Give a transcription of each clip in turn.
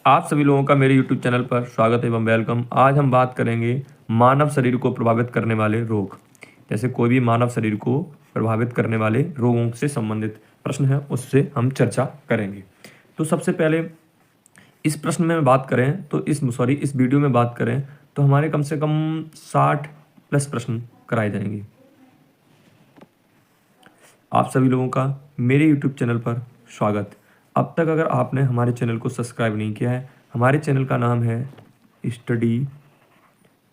आप सभी लोगों का मेरे YouTube चैनल पर स्वागत एवं वेलकम। आज हम बात करेंगे मानव शरीर को प्रभावित करने वाले रोग। जैसे कोई भी मानव शरीर को प्रभावित करने वाले रोगों से संबंधित प्रश्न है उससे हम चर्चा करेंगे। तो सबसे पहले इस प्रश्न में बात करें तो इस वीडियो में बात करें तो हमारे कम से कम 60 प्लस प्रश्न कराए जाएंगे। आप सभी लोगों का मेरे YouTube चैनल पर स्वागत। अब तक अगर आपने हमारे चैनल को सब्सक्राइब नहीं किया है, हमारे चैनल का नाम है स्टडी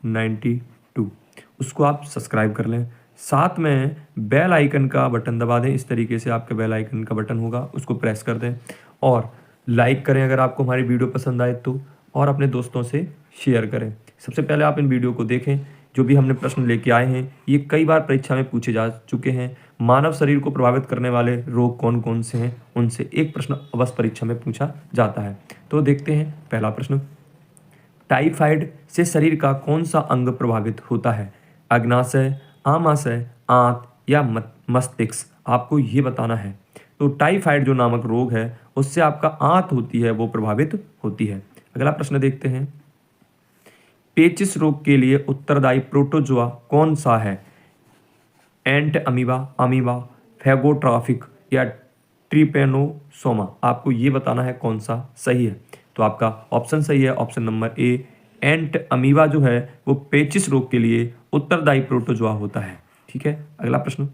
92, उसको आप सब्सक्राइब कर लें। साथ में बेल आइकन का बटन दबा दें। इस तरीके से आपके बेल आइकन का बटन होगा, उसको प्रेस कर दें और लाइक करें अगर आपको हमारी वीडियो पसंद आए तो, और अपने दोस्तों से शेयर करें। सबसे पहले आप इन वीडियो को देखें। जो भी हमने प्रश्न लेके आए हैं ये कई बार परीक्षा में पूछे जा चुके हैं। मानव शरीर को प्रभावित करने वाले रोग कौन कौन से हैं, उनसे एक प्रश्न अवश्य परीक्षा में पूछा जाता है। तो देखते हैं पहला प्रश्न। टाइफाइड से शरीर का कौन सा अंग प्रभावित होता है? अग्नाशय, आमाशय, आंत या मस्तिष्क? आपको ये बताना है। तो टाइफाइड जो नामक रोग है उससे आपका आंत होती है वो प्रभावित होती है। अगला प्रश्न देखते हैं। पेचिस रोग के लिए उत्तरदायी प्रोटोजोआ कौन सा है? एंट अमीबा, अमीबा, फैगोट्राफिक या ट्रिपेनोसोमा? आपको ये बताना है कौन सा सही है। तो आपका ऑप्शन सही है, option number A, ant amoeba जो है वो पेचिस रोग के लिए उत्तरदायी प्रोटोजोआ होता है। ठीक है, अगला प्रश्न।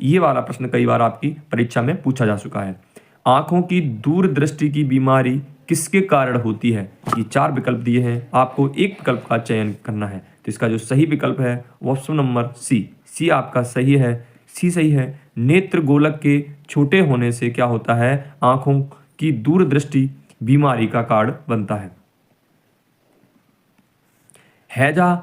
ये वाला प्रश्न कई बार आपकी परीक्षा में पूछा जा चुका है। आंखों की दूरदृष्टि की बीमारी किसके कारण होती है? ये 4 विकल्प दिए हैं, आपको एक विकल्प का चयन करना है। तो इसका जो सही विकल्प है वो ऑप्शन नंबर सी आपका सही है। सी सही है। नेत्र गोलक के छोटे होने से क्या होता है? आंखों की दूरदृष्टि बीमारी का कारण बनता है। हैजा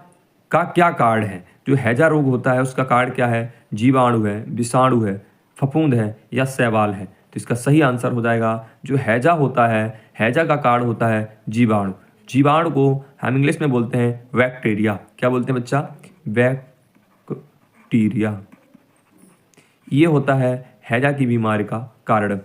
का क्या कारण है? जो हैजा रोग होता है उसका कारण क्या है? जीवाणु है, विषाणु है, फफूंद है या शैवाल है? तो इसका सही आंसर हो जाएगा जो हैजा होता है, हैजा का कारण होता है जीवाणु। जीवाणु को हम इंग्लिश में बोलते हैं बैक्टीरिया। क्या बोलते हैं बच्चा? बैक्टीरिया। ये होता है हैजा की बीमारी का कारण।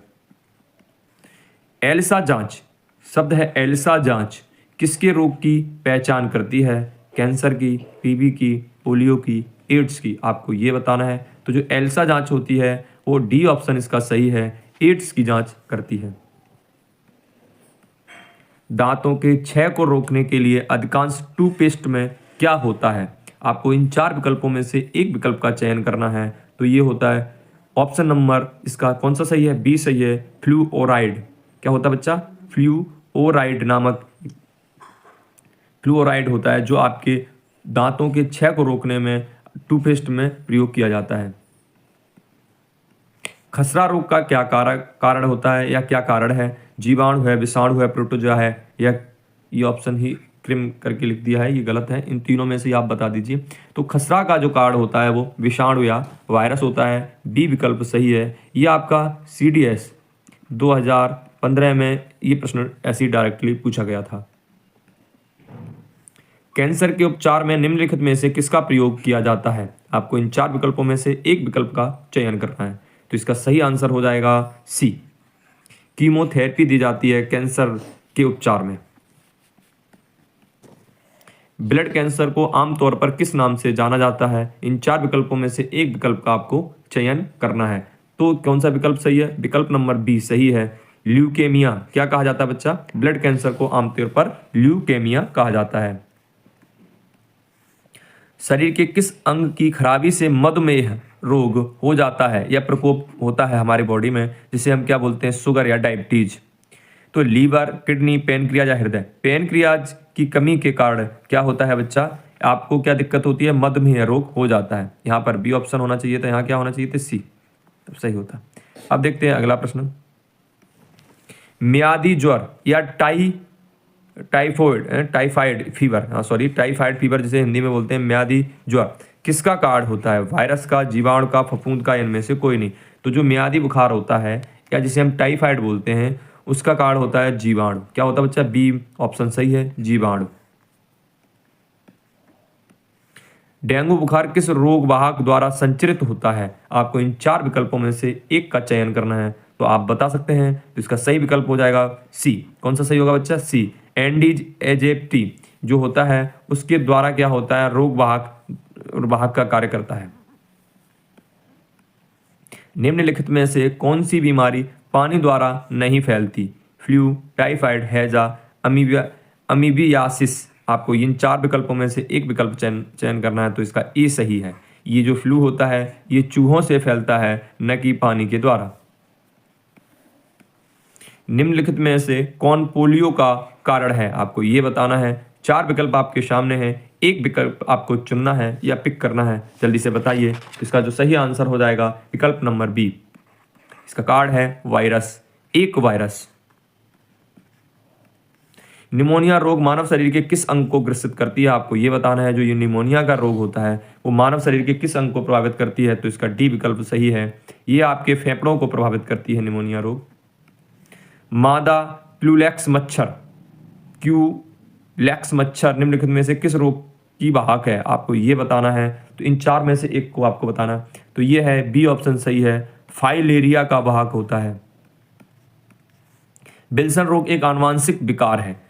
एलिसा जांच, शब्द है एलिसा जांच, किसके रोग की पहचान करती है? कैंसर की, टीबी की, पोलियो की, एड्स की? आपको ये बताना है। तो जो एलिसा जांच होती है वो डी ऑप्शन इसका सही है, एड्स की जांच करती है। दांतों के क्षय को रोकने के लिए अधिकांश टूथपेस्ट में क्या होता है? आपको इन 4 विकल्पों में से एक विकल्प का चयन करना है। तो ये होता है ऑप्शन नंबर इसका कौन सा सही है? बी सही है, फ्लूओराइड। क्या होता है बच्चा? फ्लूओराइड नामक फ्लूओराइड होता है जो आपके दांतों के क्षय को रोकने में टूथपेस्ट में प्रयोग किया जाता है। खसरा रोग का क्या कारण होता है या क्या कारण है? जीवाणु है, विषाणु है, प्रोटोजोआ है या ये ऑप्शन ही क्रिम करके लिख दिया है, ये गलत है। इन तीनों में से आप बता दीजिए। तो खसरा का जो कारण होता है वो विषाणु या वायरस होता है। बी विकल्प सही है। ये आपका CDS 2015 में ये प्रश्न ऐसे ही डायरेक्टली पूछा गया था। कैंसर के उपचार में निम्नलिखित में से किसका प्रयोग किया जाता है? आपको इन 4 विकल्पों में से एक विकल्प का चयन करना है। तो इसका सही आंसर हो जाएगा सी, कीमोथेरेपी दी जाती है कैंसर के उपचार में। ब्लड कैंसर को आमतौर पर किस नाम से जाना जाता है? इन 4 विकल्पों में से एक विकल्प का आपको चयन करना है। तो कौन सा विकल्प सही है? विकल्प नंबर बी सही है, ल्यूकेमिया। क्या कहा जाता है बच्चा? ब्लड कैंसर को आमतौर पर ल्यूकेमिया कहा जाता है। शरीर के किस अंग की खराबी से मधुमेह रोग हो जाता है या प्रकोप होता है हमारे बॉडी में, जिसे हम क्या बोलते हैं? शुगर या डायबिटीज। तो लीवर, किडनी, पेनक्रियाज या हृदय? पेनक्रियाज की कमी के कारण क्या होता है बच्चा? आपको क्या दिक्कत होती है? मधुमेह रोग हो जाता है। यहाँ पर बी ऑप्शन होना चाहिए था, यहाँ क्या होना चाहिए था? सी, तब सही होता। अब देखते हैं अगला प्रश्न। मियादी ज्वर या टाइफाइड फीवर जिसे हिंदी में बोलते हैं मियादी ज्वर, किसका कारण होता है? वायरस का, जीवाणु का, फफूंद का? इनमें से कोई नहीं। तो जो मियादी बुखार होता है या जिसे हम टाइफाइड बोलते हैं उसका कारण होता है जीवाणु। क्या होता है बच्चा? बी ऑप्शन सही है, जीवाणु। डेंगू बुखार किस रोग वाहक द्वारा संचरित होता है? आपको इन 4 विकल्पों में से एक का चयन करना है। तो आप बता सकते हैं। तो इसका सही विकल्प हो जाएगा सी। कौन सा सही होगा बच्चा? सी। एंडीज एजिप्टी जो होता है उसके द्वारा क्या होता है? रोग वाहक का कार्य करता है। निम्नलिखित में से कौन सी बीमारी पानी द्वारा नहीं फैलती? फ्लू, टाइफाइड, हैजा, अमीबियासिस। आपको इन 4 विकल्पों में से एक विकल्प चयन करना है। तो इसका ए सही है। ये जो फ्लू होता है ये चूहों से फैलता है, न कि पानी के द्वारा। निम्नलिखित में से कौन पोलियो का कारण है? आपको ये बताना है। 4 विकल्प आपके सामने हैं, एक विकल्प आपको चुनना है या पिक करना है। जल्दी से बताइए। इसका जो सही आंसर हो जाएगा विकल्प नंबर बी। इसका कारण है वायरस, एक वायरस। निमोनिया रोग मानव शरीर के किस अंग को ग्रसित करती है? आपको ये बताना है। जो ये निमोनिया का रोग होता है वो मानव शरीर के किस अंग को प्रभावित करती है? तो इसका डी विकल्प सही है। ये आपके फेफड़ों को प्रभावित करती है निमोनिया रोग। मादा क्यूलेक्स मच्छर निम्नलिखित में से किस रोग की वाहक है? आपको ये बताना है। तो इन 4 में से एक को आपको बताना। तो ये है बी ऑप्शन सही है, फाइलेरिया का वाहक होता है। विल्सन रोग एक आनुवांशिक विकार है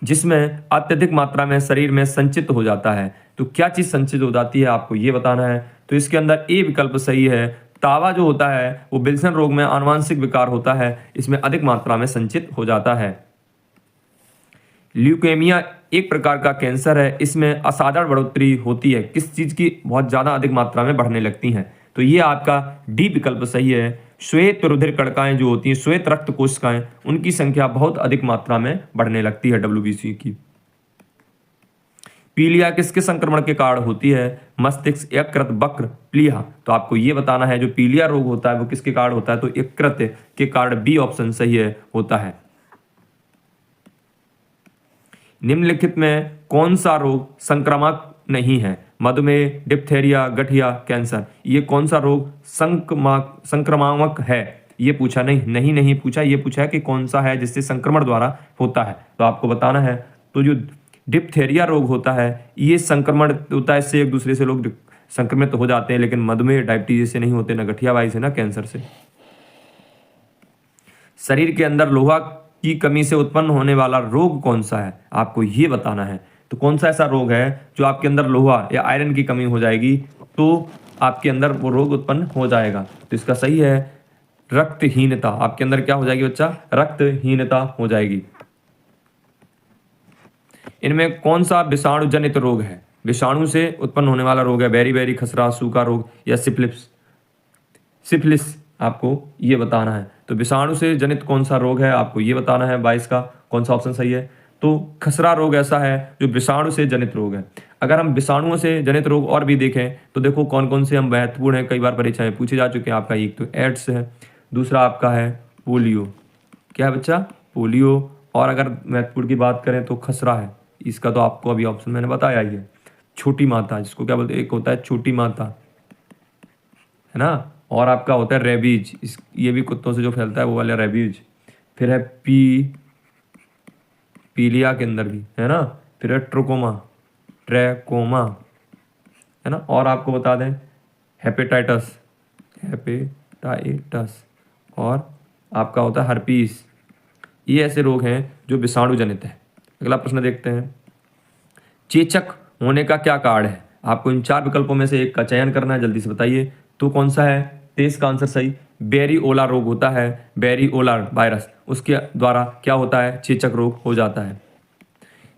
जिसमें अत्यधिक मात्रा में शरीर में संचित हो जाता है। तो क्या चीज संचित हो जाती है? आपको ये बताना है। तो इसके अंदर ए विकल्प सही है। तावा जो होता है वो विल्सन रोग में आनुवांशिक विकार होता है, इसमें अधिक मात्रा में संचित हो जाता है। ल्यूकेमिया एक प्रकार का कैंसर है, इसमें असाधारण बढ़ोतरी होती है। किस चीज की बहुत ज्यादा अधिक मात्रा में बढ़ने लगती हैं? तो ये आपका डी विकल्प सही है। श्वेत रुधिर कणिकाएं जो होती हैं, श्वेत रक्त कोशिकाएं, उनकी संख्या बहुत अधिक मात्रा में बढ़ने लगती है WBC की। पीलिया किसके संक्रमण के कारण होती है? मस्तिष्क, यकृत, वक्र, प्लीहा। तो आपको ये बताना है जो पीलिया रोग होता है वो किसके कारण होता है? तो यकृत के कारण बी ऑप्शन सही है, होता है। निम्नलिखित में कौन सा रोग संक्रामक नहीं है? मधुमेह, डिप्थेरिया, गठिया, कैंसर। ये कौन सा रोग संक्रामक है? ये पूछा नहीं पूछा, ये पूछा है कि कौन सा है जिससे संक्रमण द्वारा होता है। तो आपको बताना है। तो जो डिप्थेरिया रोग होता है ये संक्रमण होता है, इससे एक दूसरे से लोग संक्रमित हो जाते हैं, लेकिन मधुमेह, डायबिटीज से नहीं होते, ना गठिया वाई से, ना कैंसर से। शरीर के अंदर लोहा की कमी से उत्पन्न होने वाला रोग कौन सा है? आपको ये बताना है। तो कौन सा ऐसा रोग है जो आपके अंदर लोहा या आयरन की कमी हो जाएगी तो आपके अंदर वो रोग उत्पन्न हो जाएगा? तो इसका सही है रक्तहीनता। आपके अंदर क्या हो जाएगी बच्चा? रक्तहीनता हो जाएगी। इनमें कौन सा विषाणु जनित रोग है? विषाणु से उत्पन्न होने वाला रोग है बेरी, खसरा, सूखा रोग या सिफिलिस। आपको ये बताना है। तो विषाणु से जनित कौन सा रोग है? आपको ये बताना है। 22 का कौन सा ऑप्शन सही है? तो खसरा रोग ऐसा है जो विषाणु से जनित रोग है। अगर हम विषाणुओं से जनित रोग और भी देखें तो देखो कौन कौन से हम महत्वपूर्ण हैं, कई बार परीक्षा में पूछे जा चुके हैं। आपका एक तो एड्स है, दूसरा आपका है पोलियो। क्या है बच्चा? पोलियो। और अगर महत्वपूर्ण की बात करें तो खसरा है। इसका तो आपको अभी ऑप्शन मैंने बताया ही है। छोटी माता, जिसको क्या बोलते हैं, एक होता है छोटी माता, है ना, और आपका होता है रेबीज। ये भी कुत्तों से जो फैलता है वो वाला रेबीज। फिर है पीलिया के अंदर भी, है ना। फिर है ट्रैकोमा, है ना। और आपको बता दें हेपेटाइटस, और आपका होता है हर्पीस। ये ऐसे रोग हैं जो विषाणु जनित है। अगला प्रश्न देखते हैं। चेचक होने का क्या कारण है? आपको इन 4 विकल्पों में से एक का चयन करना है। जल्दी से बताइए। तो कौन सा है? 23 का आंसर सही। बेरीओला रोग होता है, बेरीओला वायरस, उसके द्वारा क्या होता है? चेचक रोग हो जाता है।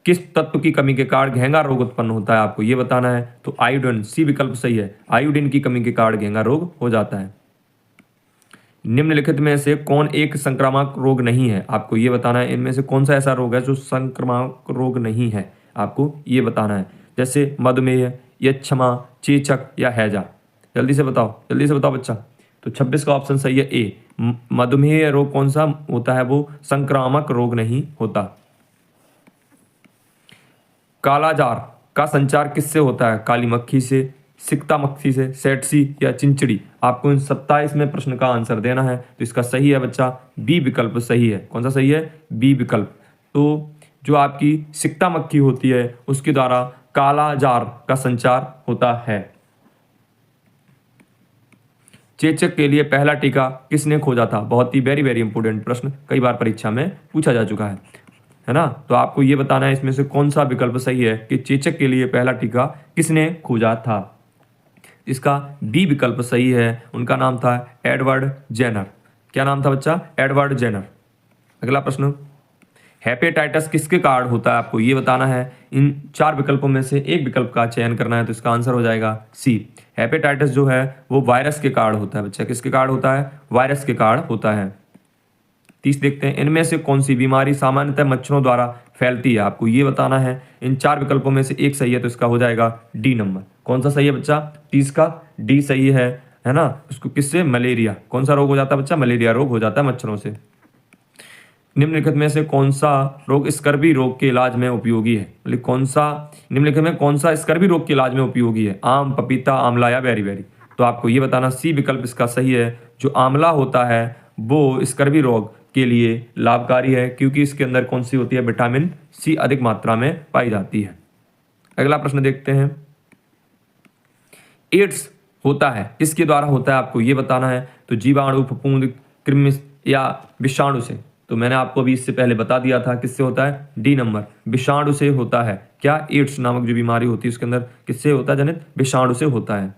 किस तत्व की कमी के कारण घेंगा रोग उत्पन्न होता है? आपको ये बताना है। तो आयोडीन, सी विकल्प सही है। आयोडीन की कमी के कारण घेंगा रोग हो जाता है। निम्नलिखित में से कौन एक संक्रामक रोग नहीं है? आपको ये बताना है। इनमें से कौन सा ऐसा रोग है जो संक्रामक रोग नहीं है? आपको ये बताना है। जैसे मधुमेह, यक्षमा, चेचक या हैजा। जल्दी से बताओ बच्चा। तो 26 का ऑप्शन सही है ए। मधुमेह रोग कौन सा होता है? वो संक्रामक रोग नहीं होता। कालाजार का संचार किससे होता है? काली मक्खी से, सिकता मक्खी से, सेटसी या चिंचड़ी। आपको इन 27 में प्रश्न का आंसर देना है। तो इसका सही है बच्चा बी विकल्प सही है। कौन सा सही है? बी विकल्प। तो जो आपकी सिकता मक्खी होती है उसके द्वारा कालाजार का संचार होता है। चेचक के लिए पहला टीका किसने खोजा था? बहुत ही वेरी वेरी इंपॉर्टेंट प्रश्न, कई बार परीक्षा में पूछा जा चुका है ना। तो आपको ये बताना है इसमें से कौन सा विकल्प सही है कि चेचक के लिए पहला टीका किसने खोजा था। इसका बी विकल्प सही है। उनका नाम था एडवर्ड जेनर। क्या नाम था बच्चा? Edward Jenner. अगला प्रश्न, हेपेटाइटिस किसके कारण होता है? आपको ये बताना है। इन 4 विकल्पों में से एक विकल्प का चयन करना है, तो इसका आंसर हो जाएगा सी। हेपेटाइटिस जो है वो वायरस के कारण होता है बच्चा। किसके कारण होता है? वायरस के कारण होता है। 30 देखते हैं, इनमें से कौन सी बीमारी सामान्यतः मच्छरों द्वारा फैलती है? आपको ये बताना है। इन 4 विकल्पों में से एक सही है, तो इसका हो जाएगा डी नंबर। कौन सा सही है बच्चा? 30 का डी सही है ना। उसको किससे? मलेरिया। कौन सा रोग हो जाता है बच्चा? मलेरिया रोग हो जाता है मच्छरों से। निम्नलिखित में से कौन सा रोग स्कर्वी रोग के इलाज में उपयोगी है? मतलब कौन सा निम्नलिखित में कौन सा स्कर्वी रोग के इलाज में उपयोगी है? आम, पपीता, आंवला या बेरी बेरी? तो आपको ये बताना सी विकल्प इसका सही है। जो आंवला होता है वो स्कर्वी रोग के लिए लाभकारी है, क्योंकि इसके अंदर कौन सी होती है? विटामिन सी अधिक मात्रा में पाई जाती है। अगला प्रश्न देखते हैं, एड्स होता है किसके द्वारा होता है? आपको ये बताना है। तो जीवाणु, फफूंद, कृमि या विषाणु से? तो मैंने आपको अभी इससे पहले बता दिया था किससे होता है? डी नंबर, विषाणु से होता है। क्या? एड्स नामक जो बीमारी होती है उसके अंदर किससे होता है जनित? विषाणु से होता है।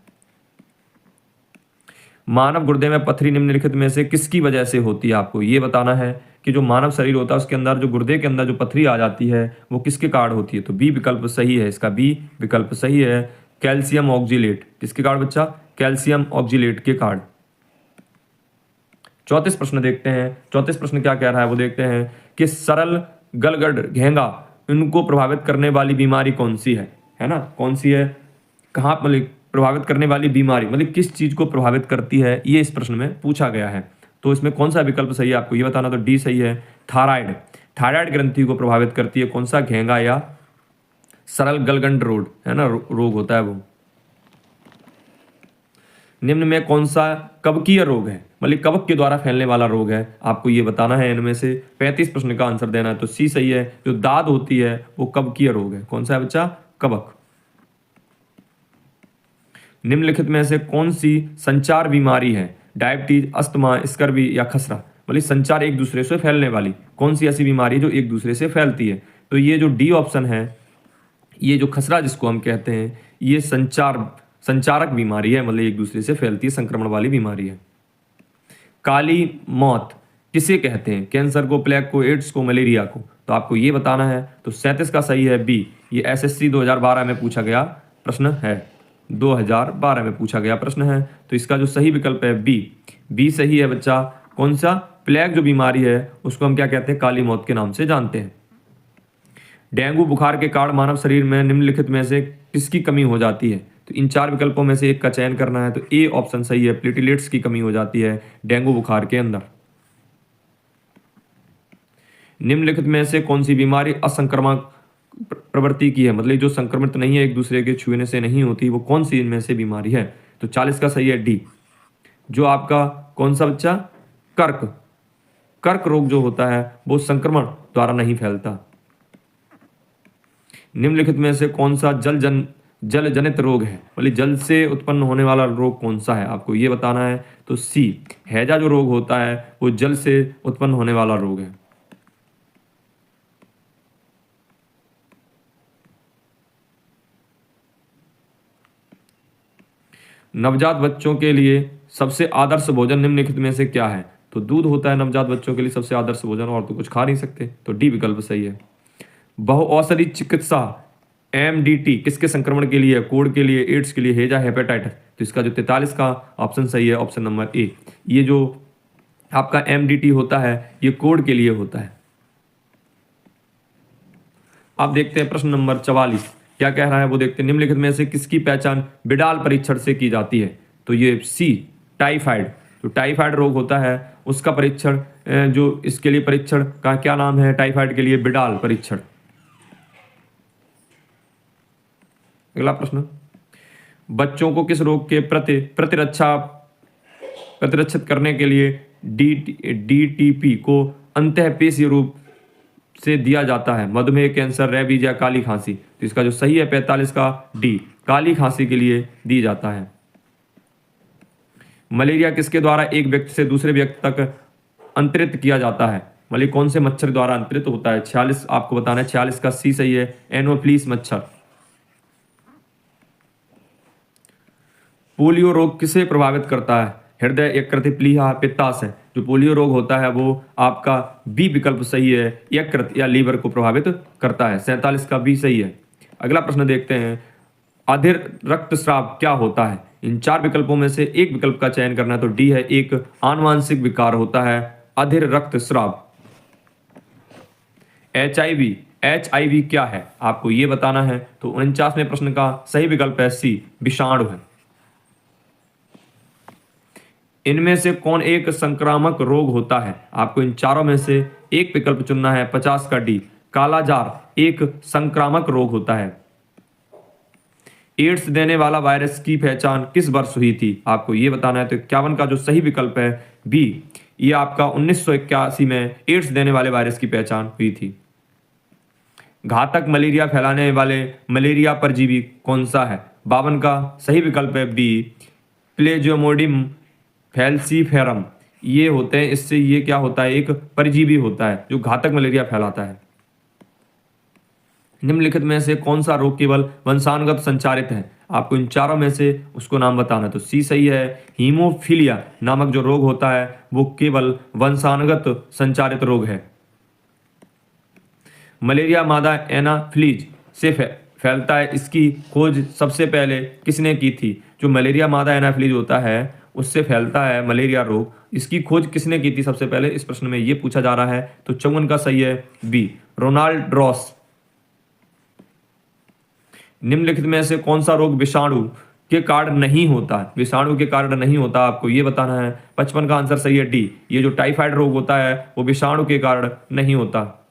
मानव गुर्दे में पथरी निम्नलिखित में से किसकी वजह से होती है? आपको ये बताना है कि जो मानव शरीर होता है उसके अंदर जो गुर्दे के अंदर जो पथरी आ जाती है वो किसके कारण होती है? तो बी विकल्प सही है। इसका बी विकल्प सही है। Calcium oxalate. किसके कारण बच्चा? कैल्शियम ऑक्जिलेट के कारण। 34 प्रश्न देखते हैं। 34 प्रश्न क्या कह रहा है वो देखते हैं कि सरल गलगड घेंगा इनको प्रभावित करने वाली बीमारी कौन सी है ना? कौन सी है? कहाँ मतलब प्रभावित करने वाली बीमारी मतलब किस चीज को प्रभावित करती है, ये इस प्रश्न में पूछा गया है। तो इसमें कौन सा विकल्प सही है? आपको ये बताना। तो डी सही है। थायराइड। थायराइड ग्रंथि को प्रभावित करती है। कौन सा? घेंगा या सरल गलगंड रोग है ना, रोग होता है वो। निम्न में कौन सा कवकीय रोग है? मतलब कवक के द्वारा फैलने वाला रोग है। आपको ये बताना है। इनमें से 35 प्रश्न का आंसर देना है। तो सी सही है। जो दाद होती है वो कवकीय रोग है। कौन सा है बच्चा? कवक। निम्नलिखित में से कौन सी संचार बीमारी है? डायबिटीज, अस्थमा, स्कर्वी या खसरा? मतलब संचार एक दूसरे से फैलने वाली कौन सी ऐसी बीमारी है जो एक दूसरे से फैलती है? तो ये जो डी ऑप्शन है, ये जो खसरा जिसको हम कहते हैं, ये संचारक बीमारी है। मतलब एक दूसरे से फैलती है, संक्रमण वाली बीमारी है। काली मौत किसे कहते हैं? कैंसर को, प्लेग को, एड्स को, मलेरिया को? तो आपको ये बताना है। तो 37 का सही है बी। ये एसएससी 2012 में पूछा गया प्रश्न है। 2012 में पूछा गया प्रश्न है। तो इसका जो सही विकल्प है बी। बी सही है बच्चा। कौन सा? प्लेग जो बीमारी है उसको हम क्या कहते हैं? काली मौत के नाम से जानते हैं। डेंगू बुखार के कारण मानव शरीर में निम्नलिखित में से किसकी कमी हो जाती है? तो इन 4 विकल्पों में से एक का चयन करना है। तो ए ऑप्शन सही है। प्लेटलेट्स की कमी हो जाती है डेंगू बुखार के अंदर। निम्नलिखित में से कौन सी बीमारी असंक्रामक प्रवृत्ति की है? मतलब जो संक्रमित नहीं है, एक दूसरे के छूने से नहीं होती, वो कौन सी इनमें से बीमारी है? तो 40 का सही है डी। जो आपका कौन सा बच्चा? कर्क रोग जो होता है वो संक्रमण द्वारा नहीं फैलता। निम्नलिखित में से कौन सा जल जनित रोग है? मतलब जल से उत्पन्न होने वाला रोग कौन सा है? आपको ये बताना है। तो सी, हैजा जो रोग होता है वो जल से उत्पन्न होने वाला रोग है। नवजात बच्चों के लिए सबसे आदर्श भोजन निम्नलिखित में से क्या है? तो दूध होता है नवजात बच्चों के लिए सबसे आदर्श भोजन, और तो कुछ खा नहीं सकते। तो डी विकल्प सही है। बहुऔषधि चिकित्सा एमडीटी किसके संक्रमण के लिए है? कोढ़ के लिए, एड्स के लिए, हैजा, हेपेटाइटिस? तो इसका जो 43 का ऑप्शन सही है, ऑप्शन नंबर ए। ये जो आपका एमडीटी होता है ये कोढ़ के लिए होता है। अब देखते हैं प्रश्न नंबर 44 क्या कह रहा है वो देखते हैं। निम्नलिखित में से किसकी पहचान बिडाल परीक्षण से की जाती है? तो ये सी, टाइफाइड। जो टाइफाइड रोग होता है उसका परीक्षण, जो इसके लिए परीक्षण का क्या नाम है? टाइफाइड के लिए बिडाल परीक्षण। अगला प्रश्न, बच्चों को किस रोग के प्रति प्रतिरक्षित करने के लिए डीटीपी को अंतःपेशीय रूप से दिया जाता है? मधुमेह, कैंसर, रेबीज या काली खांसी? तो इसका जो सही है 45 का डी, काली खांसी के लिए दी जाता है। मलेरिया किसके द्वारा एक व्यक्ति से दूसरे व्यक्ति तक अंतरित किया जाता है? मलेरिया कौन से मच्छर द्वारा अंतरित होता है? 46 आपको बताना है, 46 का सी सही है, एनोफ्लीस मच्छर। पोलियो रोग किसे प्रभावित करता है? हृदय, यकृत, प्लीहा, पित्ताशय। जो पोलियो रोग होता है वो आपका बी विकल्प सही है, यकृत या लीवर को प्रभावित करता है। 47 का बी सही है। अगला प्रश्न देखते हैं, अधीर रक्तस्राव क्या होता है? इन 4 विकल्पों में से एक विकल्प का चयन करना है, तो डी है, एक आनुवांशिक विकार होता है अधीर रक्तस्राव। HIV क्या है? आपको ये बताना है, तो 49वें प्रश्न का सही विकल्प है सी, विषाणु है। इनमें से कौन एक संक्रामक रोग होता है? आपको इन चारों में से एक विकल्प चुनना है, 50 का डी, कालाजार एक संक्रामक रोग होता है। एड्स देने वाला वायरस की पहचान किस वर्ष हुई थी? आपको ये बताना है, तो 51 का जो सही विकल्प है बी, ये आपका 1981 में एड्स देने वाले वायरस की पहचान हुई थी। घातक मलेरिया फैलाने वाले मलेरिया परजीवी कौन सा है? 52 का सही विकल्प है बी, प्लेज्योमोडियम फैल्सीफेरम। ये होते हैं, इससे ये क्या होता है, एक परजीवी होता है जो घातक मलेरिया फैलाता है। निम्नलिखित में से कौन सा रोग केवल वंशानुगत संचारित है? आपको इन चारों में से उसको नाम बताना है, तो सी सही है, हीमोफीलिया नामक जो रोग होता है वो केवल वंशानुगत संचारित रोग है। मलेरिया मादा एनाफ्लीज से फैलता है, इसकी खोज सबसे पहले किसने की थी? जो मलेरिया मादा एनाफ्लीज होता है उससे फैलता है मलेरिया रोग, इसकी खोज किसने की थी सबसे पहले? इस प्रश्न में ये पूछा जा रहा है, तो 54 का सही है बी, रोनाल्ड रॉस। निम्नलिखित में से कौन सा रोग विषाणु के कारण नहीं होता? विषाणु के कारण नहीं होता, आपको ये बताना है। 55 का आंसर सही है डी, ये जो टाइफाइड रोग होता है वो विषाणु के कारण नहीं होता।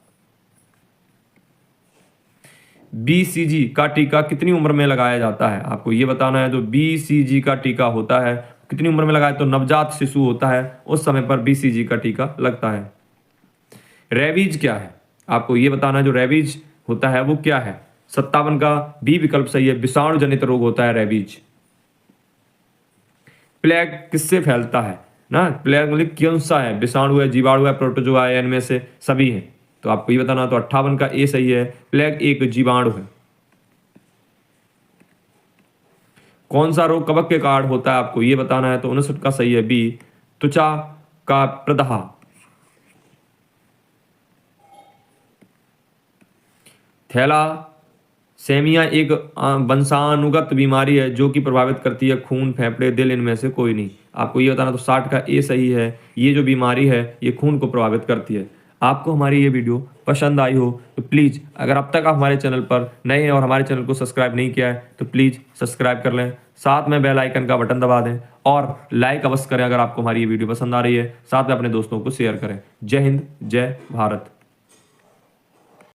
BCG का टीका कितनी उम्र में लगाया जाता है? आपको ये बताना है, जो BCG का टीका होता है कितनी उम्र में लगाया? तो नवजात शिशु होता है उस समय पर BCG का टीका लगता है। रेबीज क्या है? आपको ये बताना है, जो रेबीज होता है वो क्या है? 57 का बी विकल्प सही है, विषाणु जनित रोग होता है रेबीज। प्लेग किससे फैलता है ना? प्लेग मतलब कौन सा है? विषाणु है, जीवाणु है, प्रोटोजोआ है, इनमें से सभी है, तो आपको ये बताना, तो 58 का ए सही है, प्लेग एक जीवाणु है। कौन सा रोग कवक के कारण होता है? आपको ये बताना है, तो 59 का सही है बी, त्वचा का प्रदाह। थैलासेमिया एक वंशानुगत बीमारी है जो कि प्रभावित करती है खून, फेफड़े, दिल, इनमें से कोई नहीं। आपको ये बताना, तो 60 का ए सही है, ये जो बीमारी है ये खून को प्रभावित करती है। आपको हमारी ये वीडियो पसंद आई हो तो प्लीज़, अगर अब तक आप हमारे चैनल पर नए हैं और हमारे चैनल को सब्सक्राइब नहीं किया है तो प्लीज़ सब्सक्राइब कर लें, साथ में बेल आइकन का बटन दबा दें और लाइक अवश्य करें अगर आपको हमारी ये वीडियो पसंद आ रही है। साथ में अपने दोस्तों को शेयर करें। जय हिंद, जय भारत।